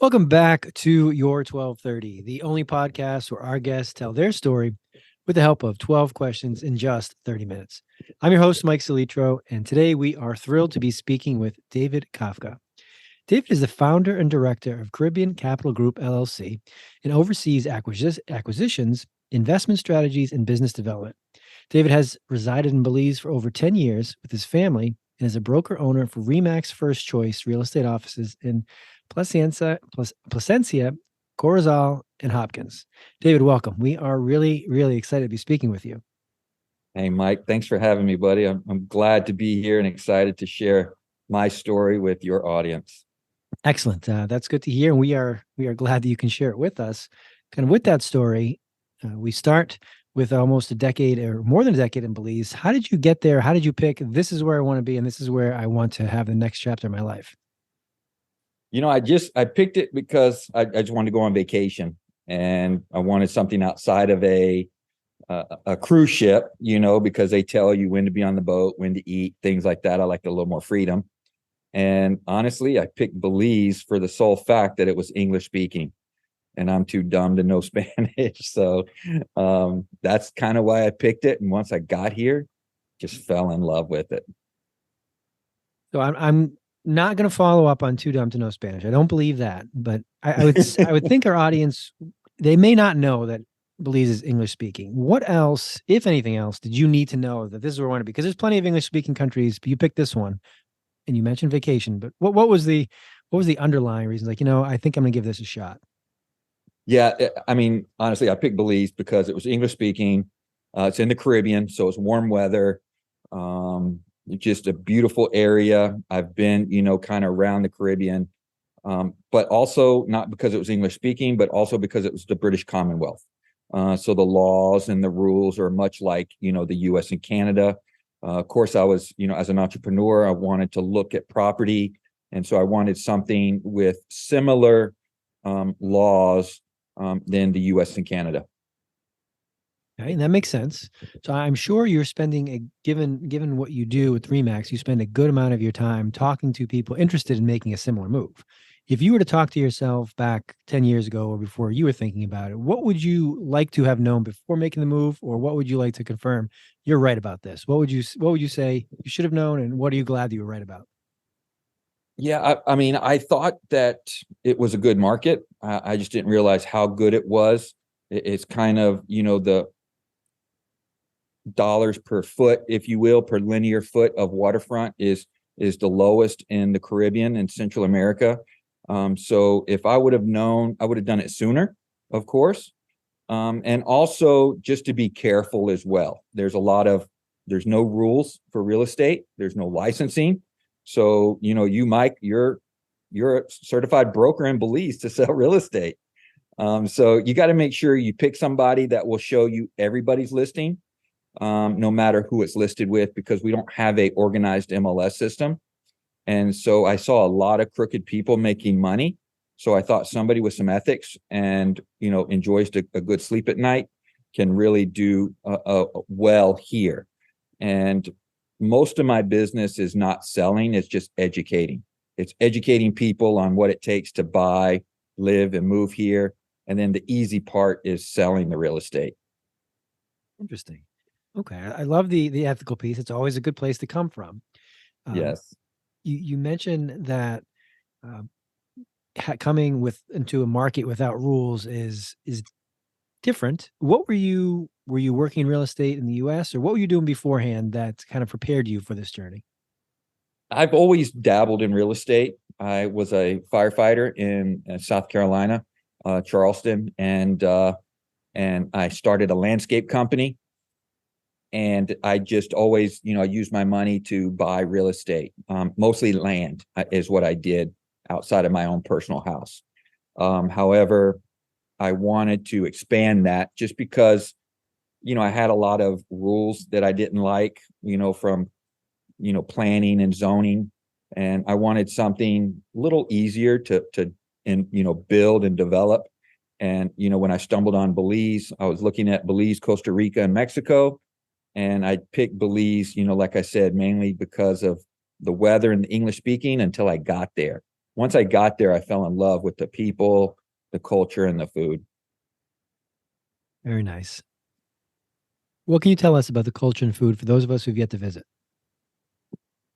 Welcome back to Your 1230, the only podcast where our guests tell their story with the help of 12 questions in just 30 minutes. I'm your host, Mike Silitro, and today we are thrilled to be speaking with David Kafka. David is the founder and director of Caribbean Capital Group, LLC, and oversees acquisitions, investment strategies, and business development. David has resided in Belize for over 10 years with his family and is a broker owner for Remax First Choice real estate offices in Placencia, Corozal, and Hopkins. David, welcome. We are really, really excited to be speaking with you. Hey, Mike, thanks for having me, buddy. I'm glad to be here and excited to share my story with your audience. Excellent. That's good to hear. And we are glad that you can share it with us. Kind of with that story, we start with almost a decade or more than a decade in Belize. How did you get there? How did you pick, this is where I want to be and this is where I want to have the next chapter of my life? I picked it because I just wanted to go on vacation, and I wanted something outside of a cruise ship, because they tell you when to be on the boat, when to eat, things like that. I like a little more freedom. And honestly, I picked Belize for the sole fact that it was English speaking, and I'm too dumb to know Spanish. So that's kind of why I picked it. And once I got here, just fell in love with it. So I'm not going to follow up on too dumb to know Spanish. I don't believe that, but I would think our audience, they may not know that Belize is English speaking. What else, if anything else, did you need to know that this is where I want to be? Because there's plenty of English speaking countries, but you picked this one, and you mentioned vacation. But what was the underlying reason? Like, I think I'm gonna give this a shot. Yeah, I mean, honestly, I picked Belize because it was English speaking. It's in the Caribbean, so it's warm weather. Just a beautiful area. I've been, kind of around the Caribbean, but also not because it was English speaking, but also because it was the British Commonwealth. So the laws and the rules are much like, the US and Canada. Of course, I was, as an entrepreneur, I wanted to look at property. And so I wanted something with similar laws than the US and Canada. Okay, that makes sense. So I'm sure you're spending given what you do with Remax, you spend a good amount of your time talking to people interested in making a similar move. If you were to talk to yourself back 10 years ago or before you were thinking about it, what would you like to have known before making the move, or what would you like to confirm you're right about this? What would you say you should have known, and what are you glad that you were right about? Yeah, I mean, I thought that it was a good market. I just didn't realize how good it was. It's kind of, the dollars per foot, if you will, per linear foot of waterfront is the lowest in the Caribbean and Central America. So if I would have known, I would have done it sooner, of course. And also just to be careful as well. There's no rules for real estate. There's no licensing. So, you, Mike, you're a certified broker in Belize to sell real estate. So you got to make sure you pick somebody that will show you everybody's listing, no matter who it's listed with, because we don't have a organized MLS system. And so I saw a lot of crooked people making money. So I thought somebody with some ethics and, enjoys a good sleep at night can really do well here. And most of my business is not selling, it's just educating. It's educating people on what it takes to buy, live, and move here. And then the easy part is selling the real estate. Interesting. Okay, I love the ethical piece. It's always a good place to come from. Yes. You mentioned that coming into a market without rules is different. What were you working in real estate in the US, or what were you doing beforehand that kind of prepared you for this journey? I've always dabbled in real estate. I was a firefighter in South Carolina, Charleston, and I started a landscape company. And I just always, I used my money to buy real estate. Mostly land is what I did outside of my own personal house. However, I wanted to expand that just because, I had a lot of rules that I didn't like, from, planning and zoning. And I wanted something a little easier to build and develop. And, when I stumbled on Belize, I was looking at Belize, Costa Rica, and Mexico. And I picked Belize, like I said, mainly because of the weather and the English speaking until I got there. once I got there, I fell in love with the people, the culture, and the food. Very nice. What can you tell us about the culture and food for those of us who've yet to visit?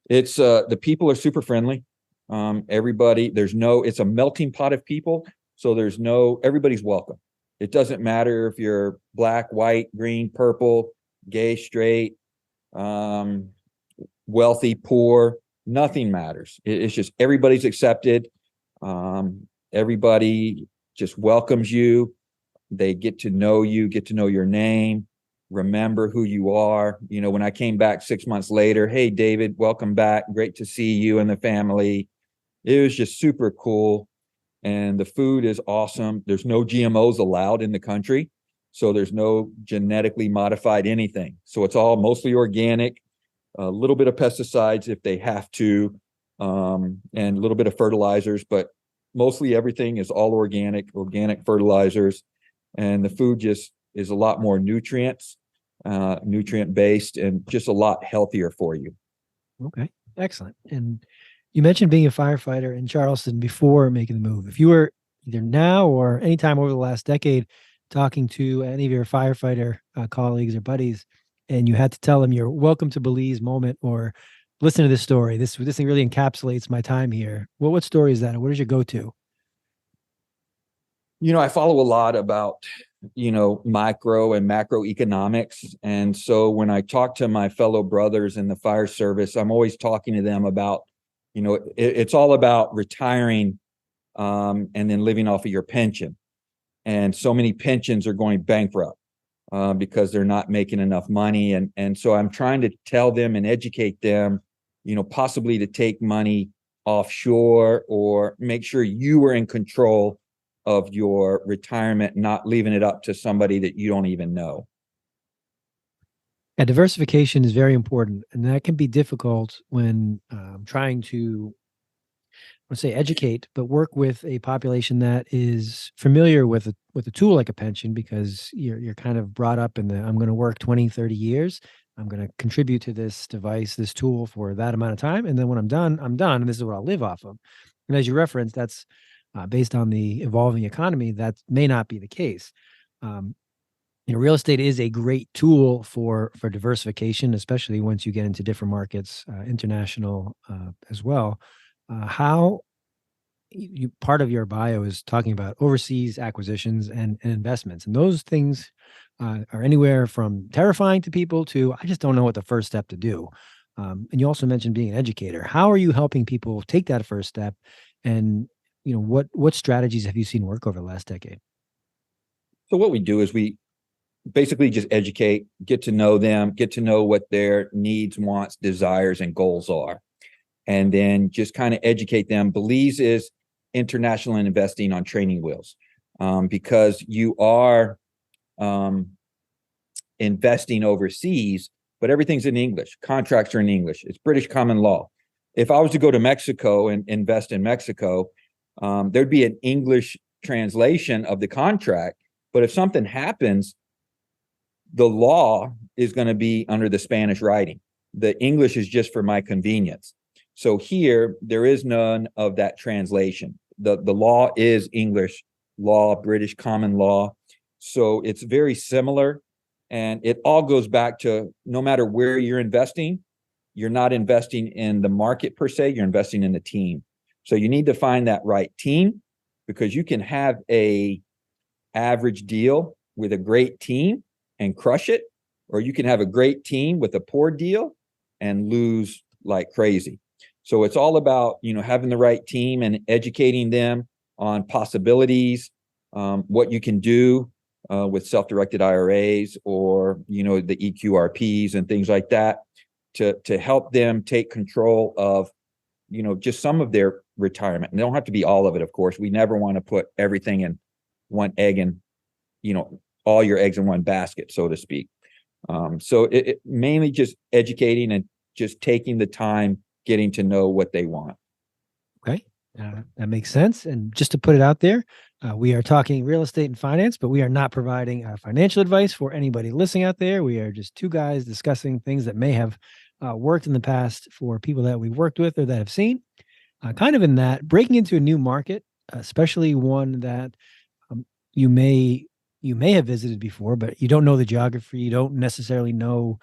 It's the people are super friendly. Everybody, it's a melting pot of people. So everybody's welcome. It doesn't matter if you're black, white, green, purple, gay, straight, wealthy, poor, nothing matters. It's just everybody's accepted. Everybody just welcomes you. They get to know you, get to know your name, remember who you are. When I came back 6 months later, hey, David, welcome back. Great to see you and the family. It was just super cool. And the food is awesome. There's no GMOs allowed in the country. So there's no genetically modified anything. So it's all mostly organic, a little bit of pesticides if they have to, and a little bit of fertilizers, but mostly everything is all organic fertilizers. And the food just is a lot more nutrient based and just a lot healthier for you. Okay, excellent. And you mentioned being a firefighter in Charleston before making the move. If you were either now or anytime over the last decade talking to any of your firefighter colleagues or buddies, and you had to tell them your welcome to Belize moment or listen to this story, this thing really encapsulates my time here. What story is that? What is your go-to? I follow a lot about, micro and macroeconomics. And so when I talk to my fellow brothers in the fire service, I'm always talking to them about, it's all about retiring and then living off of your pension. And so many pensions are going bankrupt because they're not making enough money. And so I'm trying to tell them and educate them, possibly to take money offshore or make sure you are in control of your retirement, not leaving it up to somebody that you don't even know. Yeah, diversification is very important, and that can be difficult when trying to, let's say, educate, but work with a population that is familiar with a tool like a pension, because you're kind of brought up in the, I'm going to work 20, 30 years. I'm going to contribute to this device, this tool for that amount of time. And then when I'm done, and this is what I'll live off of. And as you referenced, that's based on the evolving economy, that may not be the case. Real estate is a great tool for diversification, especially once you get into different markets, international as well. How you part of your bio is talking about overseas acquisitions and investments, and those things are anywhere from terrifying to people to I just don't know what the first step to do. And you also mentioned being an educator. How are you helping people take that first step? And what strategies have you seen work over the last decade? So what we do is we basically just educate, get to know them, get to know what their needs, wants, desires, and goals are. And then just kind of educate them. Belize is international investing on training wheels because you are investing overseas, but everything's in English. Contracts are in English. It's British common law. If I was to go to Mexico and invest in Mexico, there'd be an English translation of the contract. But if something happens, the law is going to be under the Spanish writing. The English is just for my convenience. So here, there is none of that translation. The law is English law, British common law. So it's very similar. And it all goes back to no matter where you're investing, you're not investing in the market per se, you're investing in the team. So you need to find that right team because you can have a average deal with a great team and crush it, or you can have a great team with a poor deal and lose like crazy. So it's all about, having the right team and educating them on possibilities, what you can do with self-directed IRAs or, the EQRPs and things like that to help them take control of, just some of their retirement. And they don't have to be all of it, of course. We never want to put everything in one egg and, all your eggs in one basket, so to speak. So it mainly just educating and just taking the time, getting to know what they want. Okay, that makes sense. And just to put it out there, we are talking real estate and finance, but we are not providing financial advice for anybody listening out there. We are just two guys discussing things that may have worked in the past for people that we've worked with or that have seen. kind of in that breaking into a new market, especially one that um, you may you may have visited before, but you don't know the geography. You don't necessarily know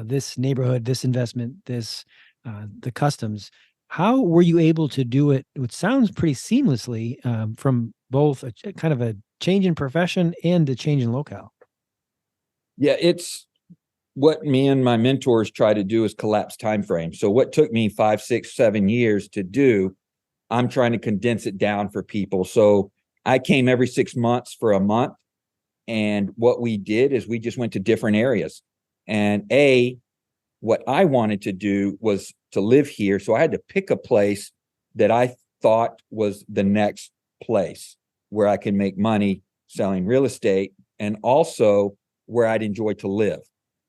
this neighborhood, this investment, this the customs. How were you able to do it? Which sounds pretty seamlessly from both a kind of a change in profession and a change in locale. Yeah, it's what me and my mentors try to do is collapse time frame. So what took me 5, 6, 7 years to do, I'm trying to condense it down for people. So I came every 6 months for a month. And what we did is we just went to different areas. And what I wanted to do was to live here. So I had to pick a place that I thought was the next place where I can make money selling real estate and also where I'd enjoy to live.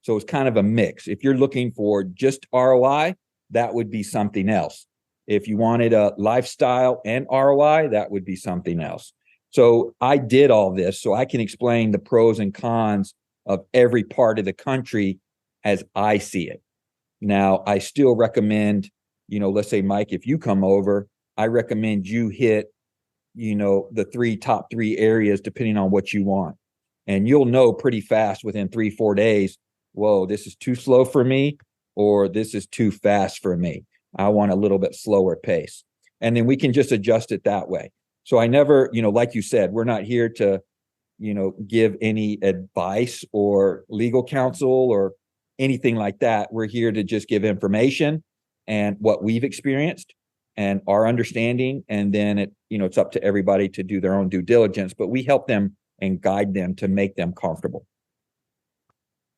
So it's kind of a mix. If you're looking for just ROI, that would be something else. If you wanted a lifestyle and ROI, that would be something else. So I did all this so I can explain the pros and cons of every part of the country as I see it. Now, I still recommend, let's say, Mike, if you come over, I recommend you hit, the top three areas depending on what you want. And you'll know pretty fast within 3, 4 days, whoa, this is too slow for me, or this is too fast for me. I want a little bit slower pace. And then we can just adjust it that way. So I never, like you said, we're not here to, give any advice or legal counsel or anything like that. We're here to just give information and what we've experienced and our understanding. And then it's up to everybody to do their own due diligence, but we help them and guide them to make them comfortable.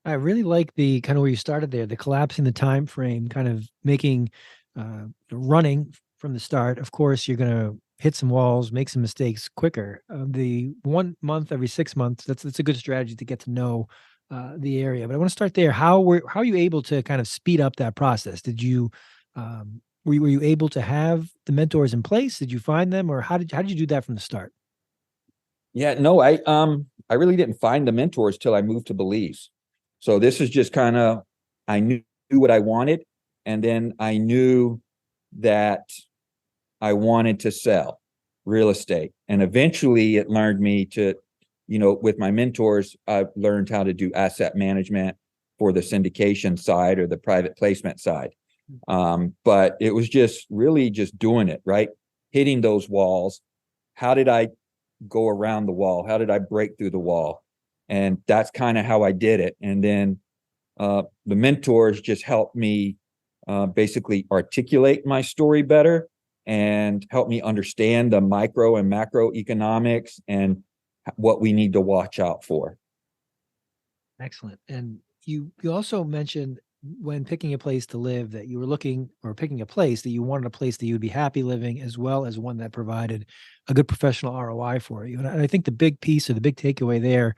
I really like the kind of where you started there, the collapsing the time frame, kind of making running from the start. Of course, you're going to hit some walls, make some mistakes quicker. The 1 month every 6 months, that's a good strategy to get to know the area. But I want to start there. How are you able to kind of speed up that process? Did you were you able to have the mentors in place? Did you find them, or how did you do that from the start? Yeah, no, I really didn't find the mentors till I moved to Belize. So this is just kind of, I knew what I wanted, and then I knew that I wanted to sell real estate. And eventually it learned me to, with my mentors, I learned how to do asset management for the syndication side or the private placement side. But it was just really just doing it, right? Hitting those walls. How did I go around the wall? How did I break through the wall? And that's kind of how I did it. And then the mentors just helped me basically articulate my story better and help me understand the micro and macro economics and what we need to watch out for. Excellent. And you also mentioned when picking a place to live that you were looking or picking a place that you wanted a place that you would be happy living as well as one that provided a good professional ROI for you. And I think the big piece or the big takeaway there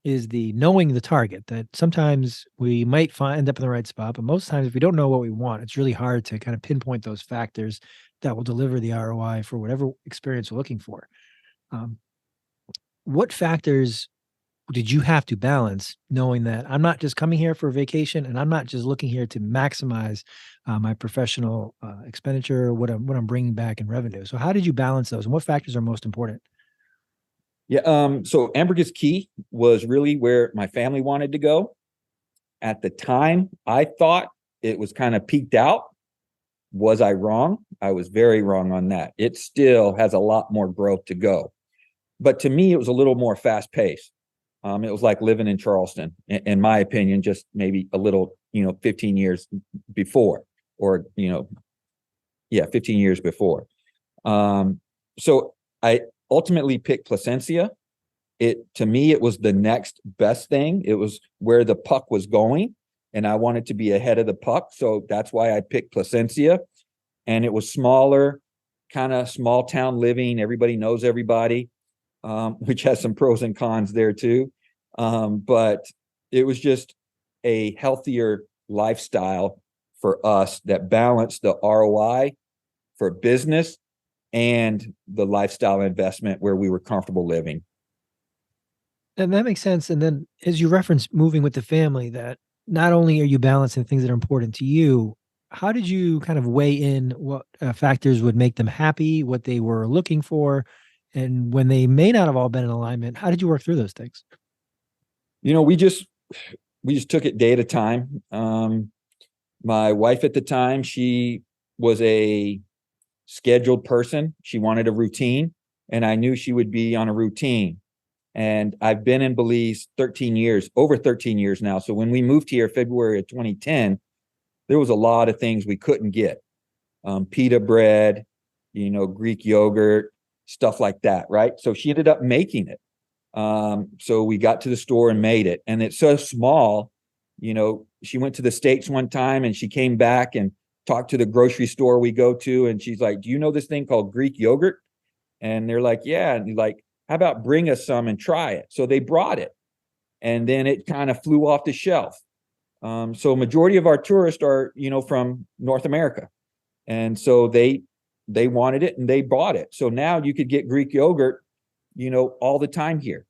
is the knowing the target that sometimes we might end up in the right spot, but most times if we don't know what we want, it's really hard to kind of pinpoint those factors that will deliver the ROI for whatever experience we're looking for. Um, what factors did you have to balance knowing that I'm not just coming here for a vacation and I'm not just looking here to maximize my professional expenditure, what I'm bringing back in revenue? So how did you balance those and what factors are most important? Yeah. So Ambergris Key was really where my family wanted to go. At the time, I thought it was kind of peaked out. Was I wrong? I was very wrong on that. It still has a lot more growth to go. But to me, it was a little more fast paced. It was like living in Charleston, in my opinion, just maybe a little, 15 years before, or, 15 years before. So I ultimately picked Placencia. To me, it was the next best thing. It was where the puck was going, and I wanted to be ahead of the puck. So that's why I picked Placencia. And it was smaller, kind of small town living. Everybody knows everybody, which has some pros and cons there too. But it was just a healthier lifestyle for us that balanced the ROI for business and the lifestyle investment where we were comfortable living. And that makes sense. And then as you reference moving with the family, that not only are you balancing things that are important to you, how did you kind of weigh in what factors would make them happy, what they were looking for, and when they may not have all been in alignment, how did you work through those things? We just took it day at a time. My wife at the time, she was a scheduled person. She wanted a routine, and I knew she would be on a routine. And I've been in Belize 13 years, over 13 years now. So when we moved here February of 2010, there was a lot of things we couldn't get. Pita bread, Greek yogurt, stuff like that, right? So she ended up making it. So we got to the store and made it. And it's so small, she went to the States one time and she came back and talked to the grocery store we go to. And she's like, do you know this thing called Greek yogurt? And they're like, yeah. And like, how about bring us some and try it? So they brought it. And then it kind of flew off the shelf. So majority of our tourists are, from North America. And so they wanted it and they bought it. So now you could get Greek yogurt, all the time here.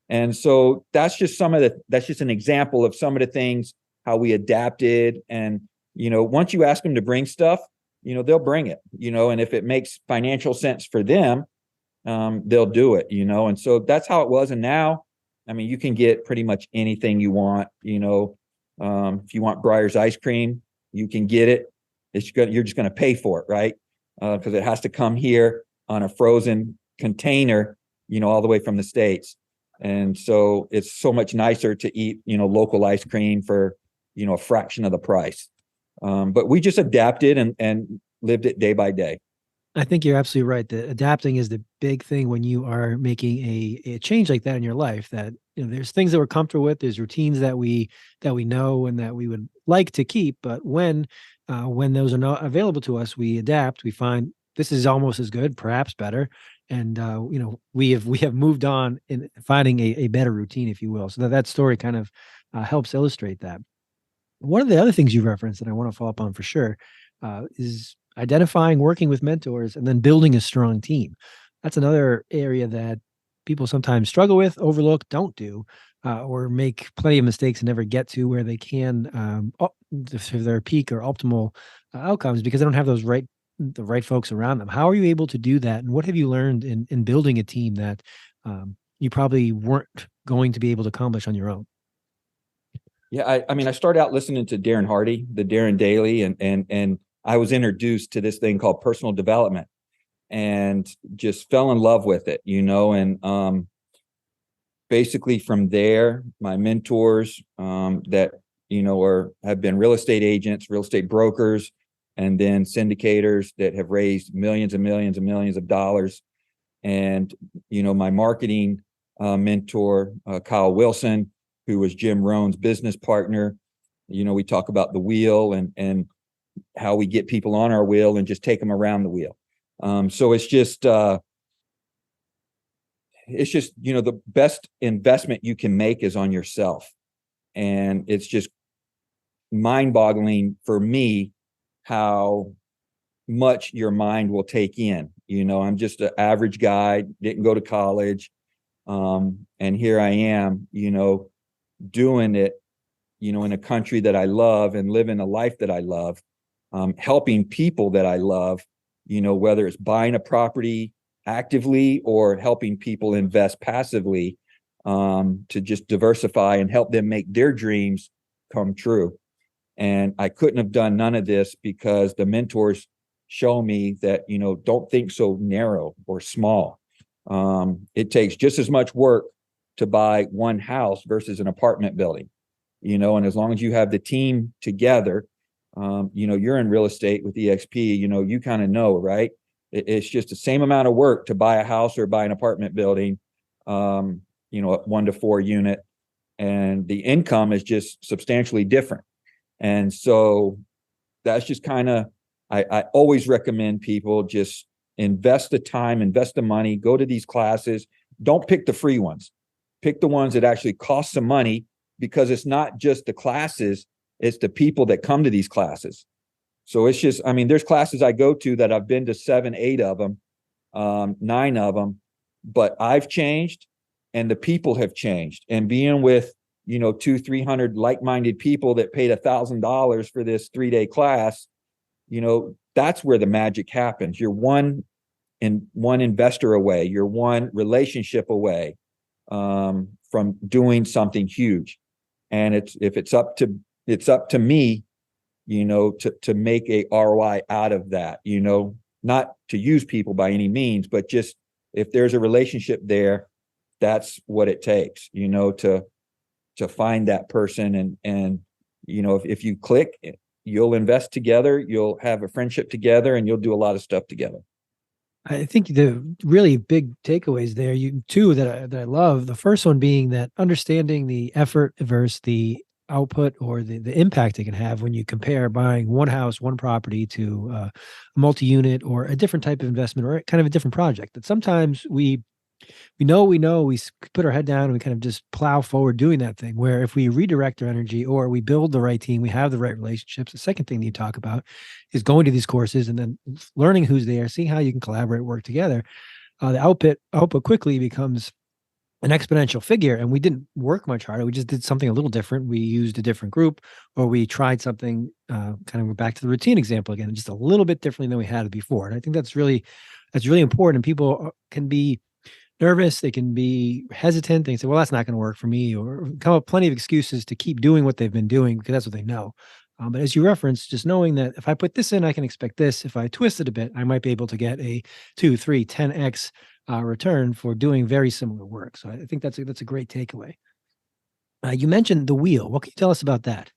And so that's just an example of some of the things, how we adapted. And, once you ask them to bring stuff, they'll bring it, and if it makes financial sense for them, they'll do it, and so that's how it was. And now, I mean, you can get pretty much anything you want, if you want Breyer's ice cream, you can get it. You're just going to pay for it, right? Because it has to come here on a frozen container, all the way from the States. And so it's so much nicer to eat, local ice cream for, a fraction of the price. But we just adapted and lived it day by day. I think you're absolutely right. The adapting is the big thing when you are making a change like that in your life. That there's things that we're comfortable with, there's routines that we know and that we would like to keep. But when those are not available to us, we adapt. We find this is almost as good, perhaps better, and we have moved on in finding a better routine, if you will. So that story kind of helps illustrate that. One of the other things you referenced that I want to follow up on for sure is identifying, working with mentors, and then building a strong team. That's another area that people sometimes struggle with, overlook, don't do, or make plenty of mistakes and never get to where they can for their peak or optimal outcomes because they don't have the right folks around them. How are you able to do that, and what have you learned in building a team that you probably weren't going to be able to accomplish on your own? Yeah, I mean, I started out listening to Darren Hardy, the Darren Daily, and I was introduced to this thing called personal development and just fell in love with it, and basically from there, my mentors that, have been real estate agents, real estate brokers, and then syndicators that have raised millions and millions and millions of dollars. And, my marketing mentor, Kyle Wilson, who was Jim Rohn's business partner. We talk about the wheel and how we get people on our wheel and just take them around the wheel. So it's just the best investment you can make is on yourself. And it's just mind-boggling for me how much your mind will take in. I'm just an average guy, didn't go to college. And here I am, doing it, in a country that I love and living a life that I love, helping people that I love, whether it's buying a property actively or helping people invest passively, to just diversify and help them make their dreams come true. And I couldn't have done none of this because the mentors show me that, don't think so narrow or small. It takes just as much work to buy one house versus an apartment building, and as long as you have the team together, you're in real estate with EXP, you kind of know, right? It's just the same amount of work to buy a house or buy an apartment building, a 1 to 4 unit, and the income is just substantially different. And so that's just kind of, I always recommend people just invest the time, invest the money, go to these classes. Don't pick the free ones. Pick the ones that actually cost some money, because it's not just the classes, it's the people that come to these classes. So it's just, there's classes I go to that I've been to 7, 8 of them, 9 of them, but I've changed and the people have changed. And being with, 200-300 like-minded people that paid $1,000 for this 3-day class, that's where the magic happens. You're one investor away. You're one relationship away from doing something huge. And it's up to me, to make a ROI out of that, not to use people by any means, but just if there's a relationship there, that's what it takes, to find that person. And if you click, you'll invest together, you'll have a friendship together, and you'll do a lot of stuff together. I think the really big takeaways there, two that I love. The first one being that understanding the effort versus the output, or the impact it can have when you compare buying one house, one property, to a multi-unit or a different type of investment, or kind of a different project. That sometimes we put our head down and we kind of just plow forward doing that thing, where if we redirect our energy or we build the right team, we have the right relationships. The second thing that you talk about is going to these courses and then learning who's there, seeing how you can collaborate, work together. The output quickly becomes an exponential figure, and we didn't work much harder. We just did something a little different. We used a different group, or we tried something, kind of back to the routine example again, just a little bit differently than we had it before. And I think that's really important. And people can be nervous, they can be hesitant, they can say, well, that's not going to work for me, or come up plenty of excuses to keep doing what they've been doing because that's what they know. But as you referenced, just knowing that if I put this in, I can expect this. If I twist it a bit, I might be able to get a 2, 3, 10x return for doing very similar work. So I think that's a great takeaway. You mentioned the wheel. What can you tell us about that?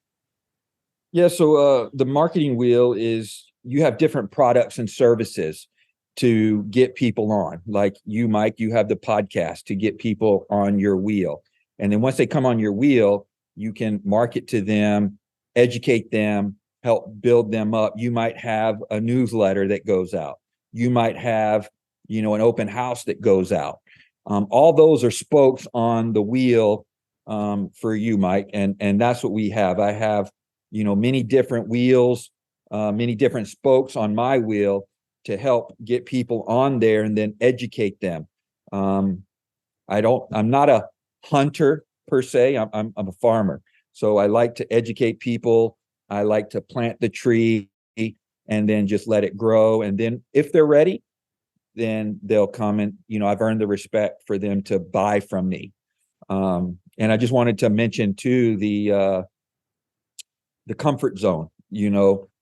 Yeah, so the marketing wheel is, you have different products and services to get people on. Like you, Mike, you have the podcast to get people on your wheel. And then once they come on your wheel, you can market to them, educate them, help build them up. You might have a newsletter that goes out. You might have, an open house that goes out. All those are spokes on the wheel for you, Mike. And that's what we have. I have, many different wheels, many different spokes on my wheel to help get people on there and then educate them. I'm not a hunter per se. I'm a farmer. So I like to educate people. I like to plant the tree and then just let it grow. And then if they're ready, then they'll come, and, I've earned the respect for them to buy from me. And I just wanted to mention too, the comfort zone.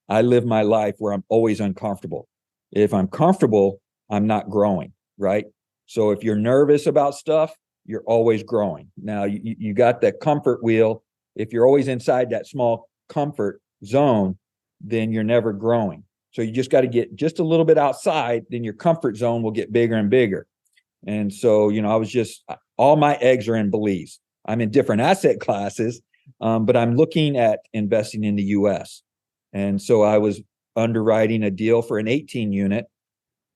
I live my life where I'm always uncomfortable. If I'm comfortable, I'm not growing, right? So if you're nervous about stuff, you're always growing. Now you got that comfort wheel. If you're always inside that small comfort zone, then you're never growing. So you just got to get just a little bit outside, then your comfort zone will get bigger and bigger. And so, all my eggs are in Belize. I'm in different asset classes, but I'm looking at investing in the US. And so I was underwriting a deal for an 18 unit,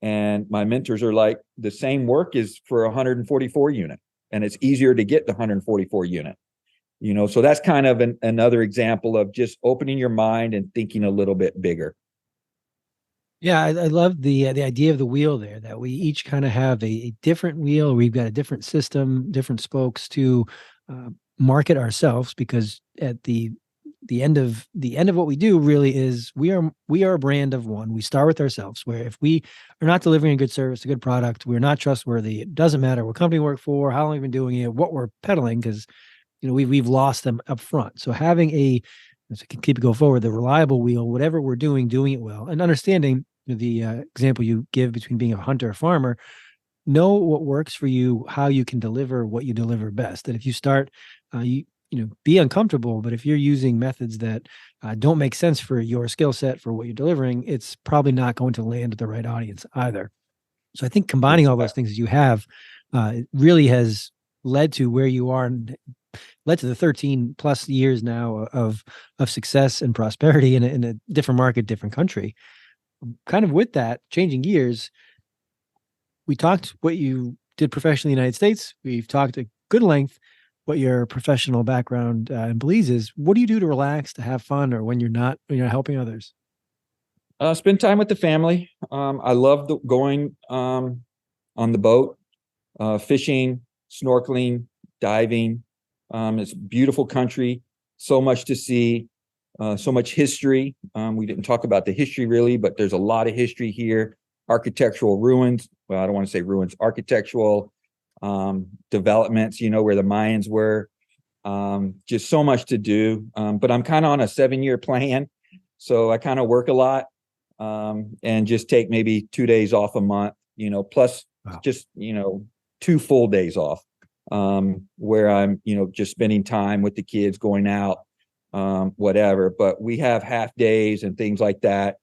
and my mentors are like, the same work is for 144 unit, and it's easier to get the 144 unit. So that's kind of another example of just opening your mind and thinking a little bit bigger. Yeah, I love the idea of the wheel there, that we each kind of have a different wheel. We've got a different system, different spokes to market ourselves, because at the end of what we do really is we are a brand of one. We start with ourselves, where if we are not delivering a good service, a good product, we're not trustworthy. It doesn't matter what company we work for, how long we've been doing it, what we're peddling, because we've lost them up front. So having so we can keep it go forward, the reliable wheel, whatever we're doing it well, and understanding the example you give between being a hunter, a farmer, know what works for you, how you can deliver what you deliver best. And if you start, be uncomfortable, but if you're using methods that don't make sense for your skill set, for what you're delivering, it's probably not going to land with the right audience either. So I think combining all those things that you have really has led to where you are, and led to the 13 plus years now of success and prosperity in a different market, different country. Kind of with that, changing gears, we talked what you did professionally in the United States. We've talked at good length what your professional background in Belize is. What do you do to relax, to have fun, or when you're not helping others? Spend time with the family. I love going on the boat, fishing, snorkeling, diving. It's a beautiful country, so much to see. so much history. We didn't talk about the history really, but there's a lot of history here. Architectural ruins. Well, I don't want to say ruins. Architectural developments, where the Mayans were. Just so much to do. But I'm kind of on a 7-year plan. So I kind of work a lot and just take maybe 2 days off a month, plus just, 2 full days off where I'm, just spending time with the kids, going out, whatever. But we have half days and things like that.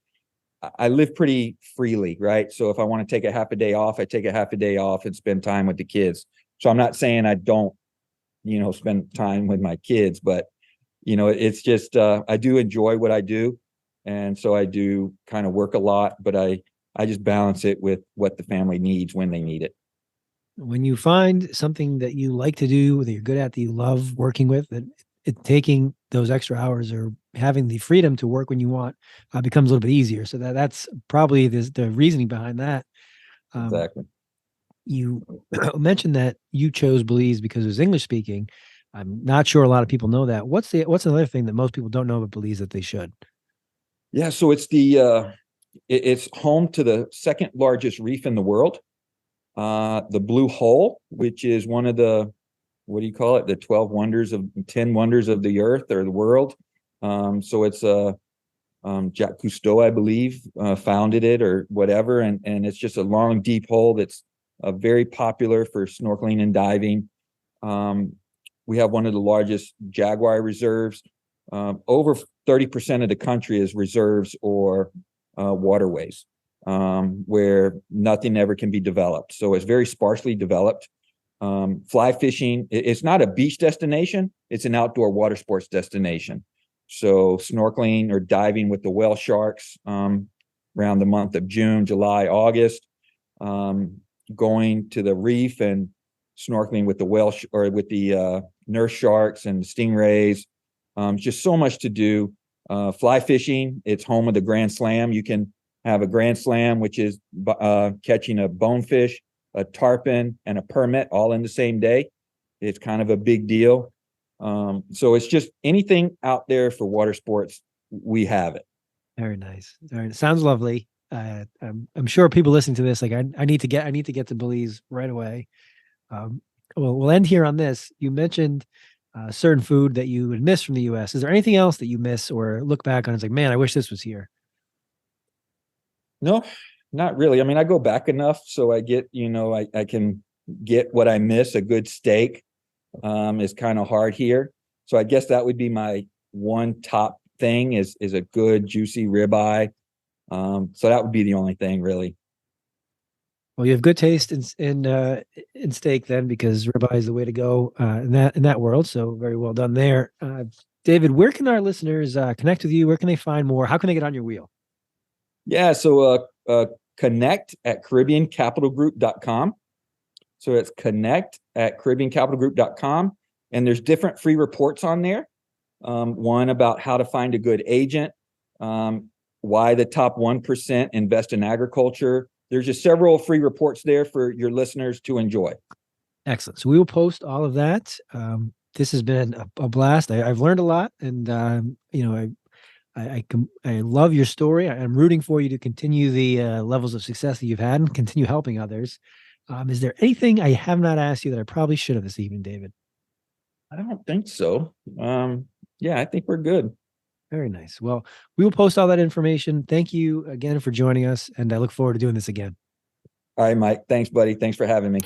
I live pretty freely, right? So if I want to take a half a day off, I take a half a day off and spend time with the kids. So I'm not saying I don't, spend time with my kids, but, it's just, I do enjoy what I do. And so I do kind of work a lot, but I just balance it with what the family needs when they need it. When you find something that you like to do, that you're good at, that you love working with, that taking those extra hours or having the freedom to work when you want becomes a little bit easier. So that's probably the reasoning behind that. Exactly. You mentioned that you chose Belize because it was English speaking. I'm not sure a lot of people know that. What's another thing that most people don't know about Belize that they should? Yeah, so it's it's home to the second largest reef in the world, the Blue Hole, which is one of the, what do you call it? The 10 wonders of the earth or the world. So it's Jacques Cousteau, I believe, founded it or whatever, and it's just a long, deep hole that's very popular for snorkeling and diving. We have one of the largest jaguar reserves. Over 30% of the country is reserves or waterways where nothing ever can be developed. So it's very sparsely developed. Fly fishing, it's not a beach destination, it's an outdoor water sports destination. So snorkeling or diving with the whale sharks around the month of June, July, August, going to the reef and snorkeling with the with the nurse sharks and stingrays. Just so much to do. Fly fishing, it's home of the Grand Slam. You can have a Grand Slam, which is catching a bonefish, a tarpon, and a permit all in the same day. It's kind of a big deal. So it's just anything out there for water sports, we have it. Very nice. Sounds lovely. I'm sure people listening to this, like I need to get to Belize right away. Well, we'll end here on this. You mentioned certain food that you would miss from the U.S. Is there anything else that you miss or look back on? It's like, man, I wish this was here. No, not really. I mean, I go back enough so I get, I can get what I miss. A good steak is kind of hard here. So I guess that would be my one top thing is a good juicy ribeye. So that would be the only thing really. Well, you have good taste in steak then, because ribeye is the way to go in that world. So very well done there. David, where can our listeners connect with you? Where can they find more? How can they get on your wheel? Yeah, so connect at caribbeancapitalgroup.com. So it's connect at caribbeancapitalgroup.com. And there's different free reports on there. One about how to find a good agent, why the top 1% invest in agriculture. There's just several free reports there for your listeners to enjoy. Excellent. So we will post all of that. This has been a blast. I've learned a lot, and I love your story. I'm rooting for you to continue the levels of success that you've had and continue helping others. Is there anything I have not asked you that I probably should have this evening, David? I don't think so. Yeah, I think we're good. Very nice. Well, we will post all that information. Thank you again for joining us, and I look forward to doing this again. All right, Mike. Thanks, buddy. Thanks for having me.